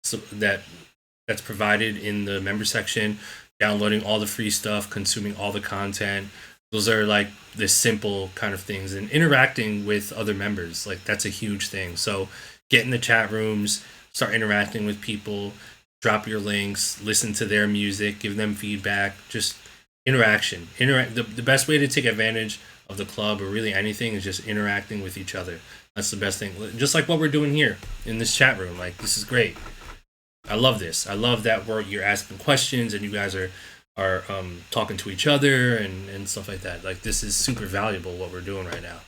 so that's provided in the member section, downloading all the free stuff, consuming all the content. Those are like the simple kind of things, and interacting with other members. Like that's a huge thing. So get in the chat rooms, start interacting with people, drop your links, listen to their music, give them feedback, just interaction. The best way to take advantage of the club or really anything is just interacting with each other. That's the best thing. Just like what we're doing here in this chat room. Like this is great. I love this. I love that you're asking questions and you guys are talking to each other and stuff like that. Like this is super valuable what we're doing right now.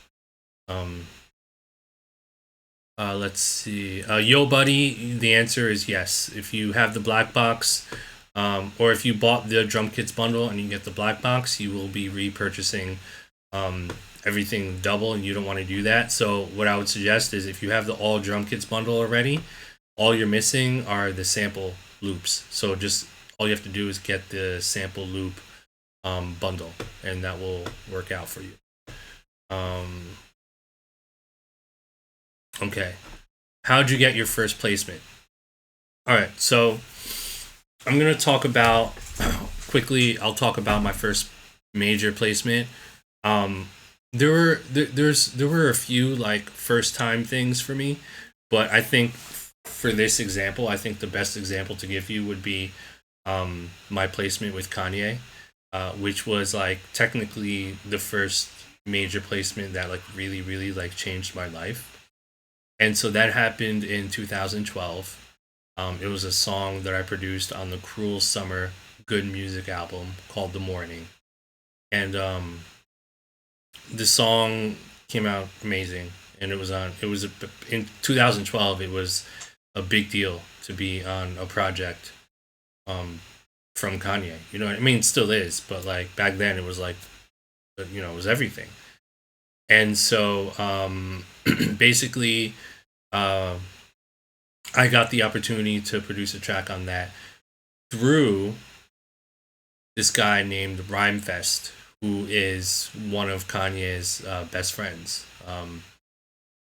Let's see. Yo, buddy, the answer is yes. If you have the black box, or if you bought the drum kits bundle and you get the black box, you will be repurchasing everything double, and you don't want to do that. So what I would suggest is if you have the all drum kits bundle already, all you're missing are the sample loops. So just all you have to do is get the sample loop bundle, and that will work out for you. Okay. How'd you get your first placement? All right, so I'm gonna talk about quickly. I'll talk about my first major placement. There were a few like first time things for me, but I think for this example, I think the best example to give you would be my placement with Kanye, which was like technically the first major placement that like really like changed my life. And so that happened in 2012. It was a song that I produced on the Cruel Summer Good Music album called The Morning. And the song came out amazing. And in 2012, it was a big deal to be on a project from Kanye. You know what I mean? It still is, but like back then it was like, you know, it was everything. And so basically, I got the opportunity to produce a track on that through this guy named Rhymefest, who is one of Kanye's best friends.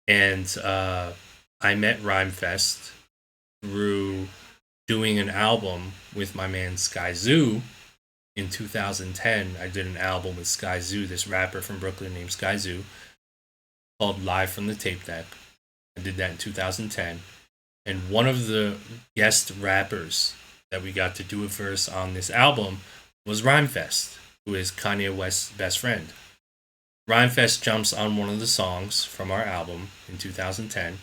And I met Rhymefest through doing an album with my man Sky Zoo in 2010. I did an album with Sky Zoo, this rapper from Brooklyn named Sky Zoo, called Live from the Tape Deck. I did that in 2010. And one of the guest rappers that we got to do a verse on this album was Rhymefest, who is Kanye West's best friend. Rhymefest jumps on one of the songs from our album in 2010.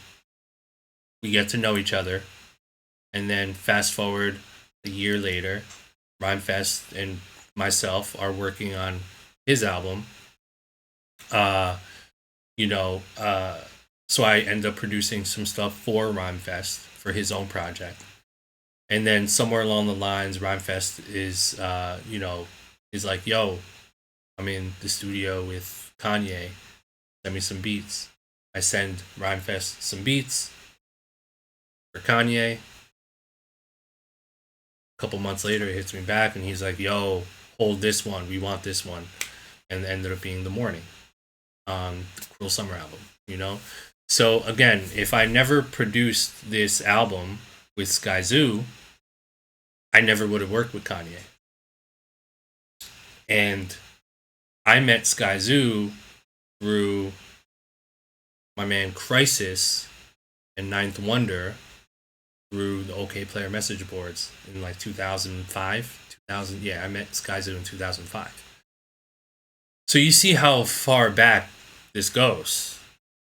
We get to know each other. And then fast forward a year later, Rhymefest and myself are working on his album. So I end up producing some stuff for Rhymefest for his own project. And then somewhere along the lines, Rhymefest is like, yo, I'm in the studio with Kanye. Send me some beats. I send Rhymefest some beats for Kanye. A couple months later, he hits me back and he's like, yo, hold this one. We want this one. And it ended up being The Morning on the Cruel Summer album, you know? So again, if I never produced this album with Sky Zoo, I never would have worked with Kanye. And I met Sky Zoo through my man Crisis and Ninth Wonder through the OK Player message boards in like 2005. I met Sky Zoo in 2005. So you see how far back this goes,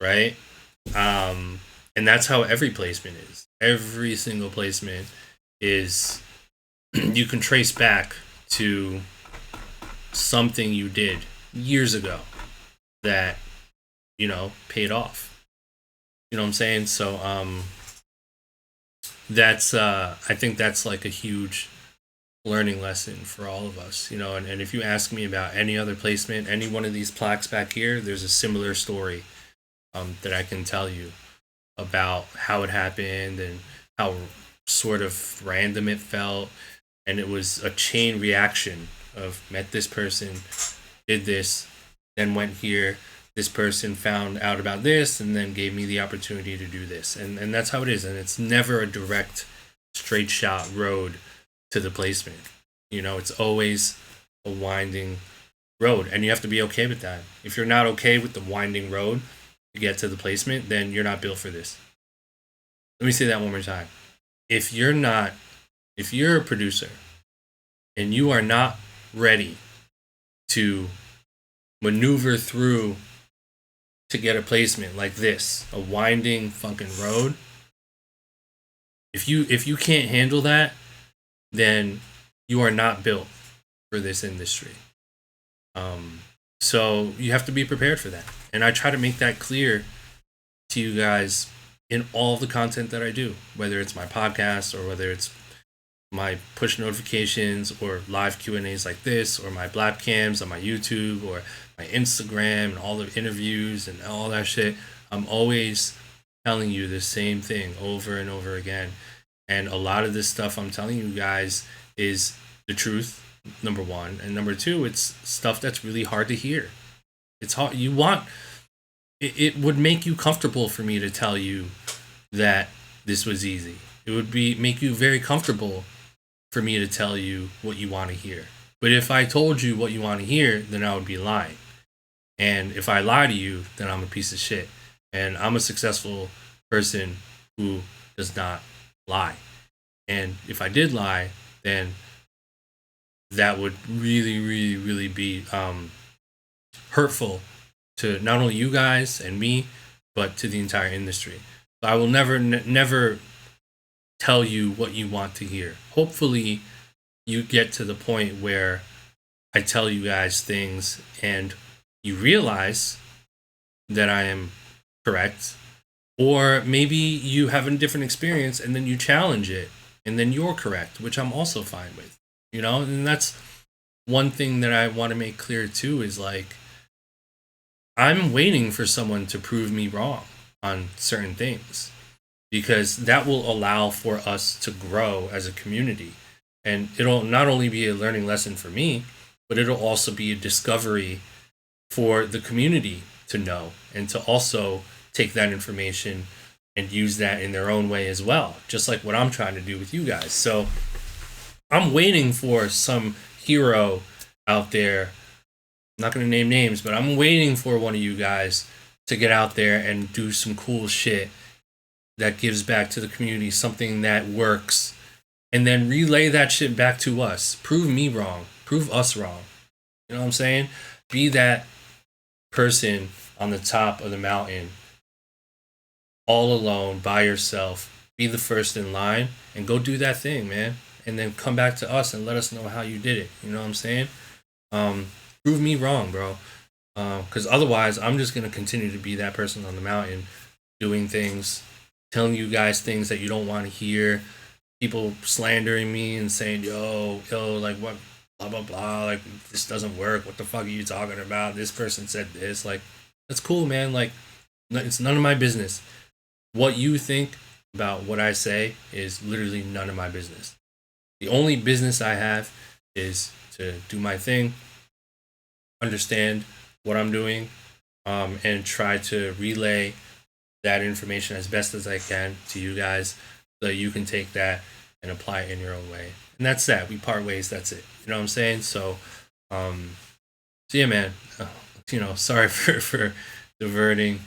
right? And that's how every placement is. Every single placement is, you can trace back to something you did years ago that, you know, paid off. You know what I'm saying? So that's I think that's like a huge learning lesson for all of us, you know. And if you ask me about any other placement, any one of these plaques back here, there's a similar story that I can tell you about how it happened and how sort of random it felt. And it was a chain reaction of met this person, did this, then went here. This person found out about this and then gave me the opportunity to do this. And that's how it is. And it's never a direct, straight shot road to the placement. You know, it's always a winding road. And you have to be okay with that. If you're not okay with the winding road to get to the placement, then you're not built for this. Let me say that one more time. If you're a producer and you are not ready to maneuver through to get a placement like this, a winding fucking road, if you can't handle that, then you are not built for this industry. So you have to be prepared for that. And I try to make that clear to you guys in all the content that I do, whether it's my podcast or whether it's my push notifications or live Q&As like this, or my blap cams on my YouTube or my Instagram and all the interviews and all that shit. I'm always telling you the same thing over and over again. And a lot of this stuff I'm telling you guys is the truth, number one. And number two, it's stuff that's really hard to hear. It's hard. It would make you comfortable for me to tell you that this was easy. It would make you very comfortable for me to tell you what you want to hear. But if I told you what you want to hear, then I would be lying. And if I lie to you, then I'm a piece of shit. And I'm a successful person who does not lie. And if I did lie, then that would really, really, really be hurtful to not only you guys and me, but to the entire industry. So I will never tell you what you want to hear. Hopefully you get to the point where I tell you guys things and you realize that I am correct, or maybe you have a different experience and then you challenge it and then you're correct, which I'm also fine with, you know. And that's one thing that I want to make clear too, is like, I'm waiting for someone to prove me wrong on certain things, because that will allow for us to grow as a community. And it'll not only be a learning lesson for me, but it'll also be a discovery for the community to know, and to also take that information and use that in their own way as well, just like what I'm trying to do with you guys. So I'm waiting for some hero out there. I'm not going to name names, but I'm waiting for one of you guys to get out there and do some cool shit that gives back to the community, something that works, and then relay that shit back to us. Prove me wrong. Prove us wrong. You know what I'm saying? Be that person on the top of the mountain, all alone, by yourself. Be the first in line and go do that thing, man. And then come back to us and let us know how you did it. You know what I'm saying? Prove me wrong, bro. Because otherwise, I'm just going to continue to be that person on the mountain, doing things, telling you guys things that you don't want to hear. People slandering me and saying, yo, like, what, blah, blah, blah. Like, this doesn't work. What the fuck are you talking about? This person said this. Like, that's cool, man. Like, it's none of my business. What you think about what I say is literally none of my business. The only business I have is to do my thing, understand what I'm doing, and try to relay that information as best as I can to you guys, so that you can take that and apply it in your own way. And that's that. We part ways. That's it. You know what I'm saying? So yeah, man. Sorry for diverting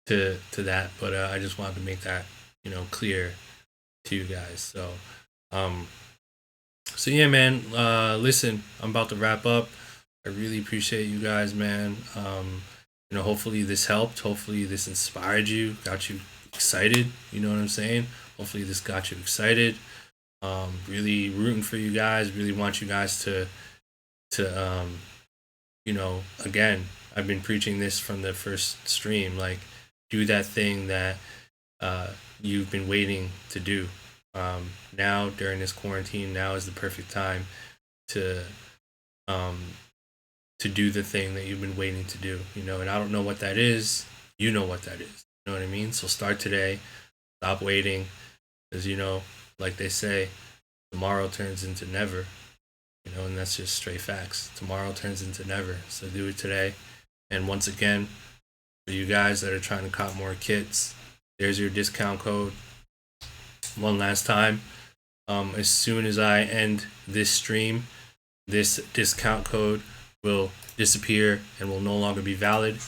to that, but I just wanted to make that clear to you guys. So yeah, man. Listen, I'm about to wrap up. I really appreciate you guys, man. Hopefully this helped. Hopefully this inspired you, got you excited. You know what I'm saying? Hopefully this got you excited. Really rooting for you guys. Really want you guys to again, I've been preaching this from the first stream. Like, do that thing that you've been waiting to do. Now during this quarantine, now is the perfect time to do the thing that you've been waiting to do, and I don't know what that is. you know what that is. You know what I mean? So start today. Stop waiting. Because, you know, like they say, tomorrow turns into never. You know, and that's just straight facts. Tomorrow turns into never. So do it today. And once again, for you guys that are trying to cop more kits, there's your discount code. One last time. As soon as I end this stream, this discount code will disappear and will no longer be valid.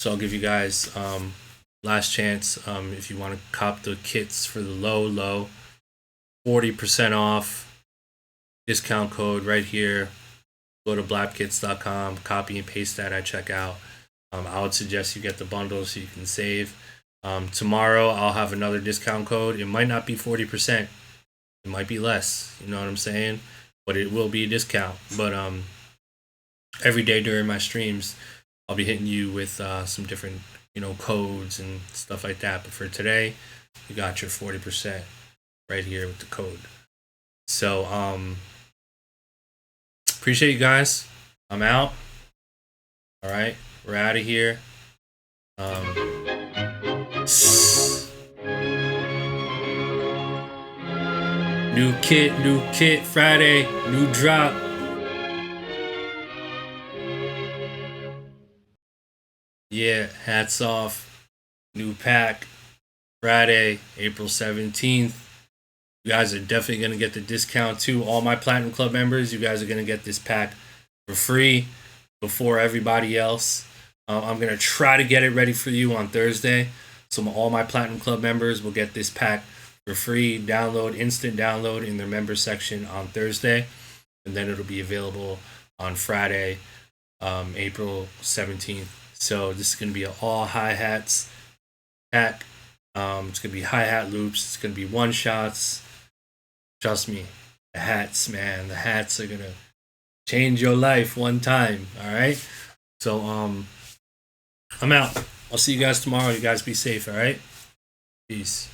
So I'll give you guys last chance if you want to cop the kits for the low 40% off. Discount code right here. Go to blapkits.com, copy and paste that at checkout. I would suggest you get the bundle so you can save. Tomorrow I'll have another discount code. It might not be 40%. It might be less. You know what I'm saying? But it will be a discount. But every day during my streams, I'll be hitting you with some different, you know, codes and stuff like that. But for today, you got your 40% right here with the code. So appreciate you guys. I'm out. All right, we're out of here. New kit Friday, new drop. Yeah, hats off. New pack Friday, April 17th. You guys are definitely going to get the discount too. All my Platinum Club members, you guys are going to get this pack for free before everybody else. I'm going to try to get it ready for you on Thursday. So all my Platinum Club members will get this pack for free instant download in their member section on Thursday. And then it'll be available on Friday, April 17th. So this is going to be an all hi-hats pack. It's going to be hi-hat loops. It's going to be one-shots. Trust me, the hats, man. The hats are going to change your life one time, all right? So I'm out. I'll see you guys tomorrow. You guys be safe, all right? Peace.